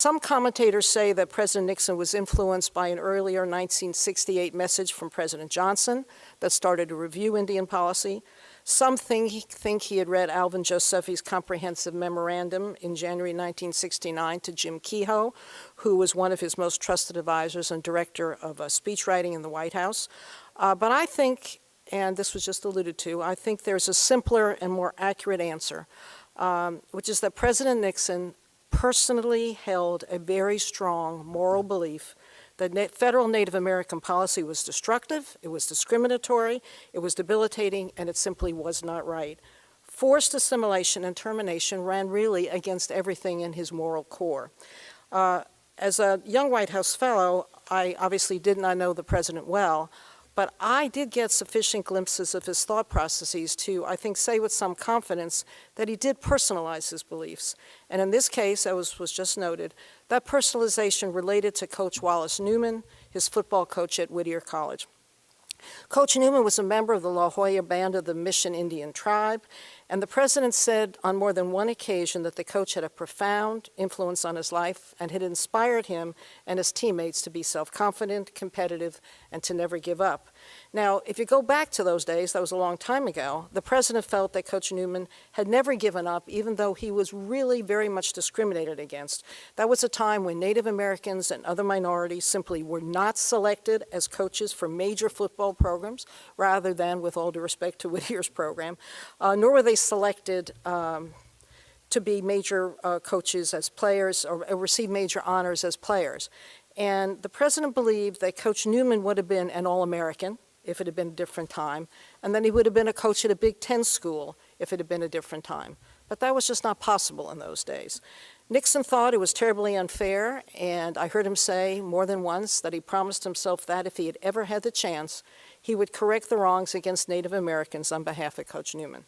Some commentators say that President Nixon was influenced by an earlier 1968 message from President Johnson that started to review Indian policy. Some think he had read Alvin Josephi's comprehensive memorandum in January 1969 to Jim Kehoe, who was one of his most trusted advisors and director of speechwriting in the White House. But I think, and this was just alluded to, I think there's a simpler and more accurate answer, which is that President Nixon personally held a very strong moral belief that federal Native American policy was destructive, it was discriminatory, it was debilitating, and it simply was not right. Forced assimilation and termination ran really against everything in his moral core. As a young White House fellow, I obviously did not know the president well, but I did get sufficient glimpses of his thought processes to, I think, say with some confidence that he did personalize his beliefs. And in this case, as was just noted, that personalization related to Coach Wallace Newman, his football coach at Whittier College. Coach Newman was a member of the La Jolla Band of the Mission Indian tribe, and the president said on more than one occasion that the coach had a profound influence on his life and had inspired him and his teammates to be self-confident, competitive, and to never give up. Now, if you go back to those days, that was a long time ago, the president felt that Coach Newman had never given up, even though he was really very much discriminated against. That was a time when Native Americans and other minorities simply were not selected as coaches for major football programs, rather than, with all due respect to Whittier's program, nor were they selected to be major coaches as players or receive major honors as players. And the president believed that Coach Newman would have been an All-American if it had been a different time, and then he would have been a coach at a Big Ten school if it had been a different time. But that was just not possible in those days. Nixon thought it was terribly unfair, and I heard him say more than once that he promised himself that if he had ever had the chance, he would correct the wrongs against Native Americans on behalf of Coach Newman.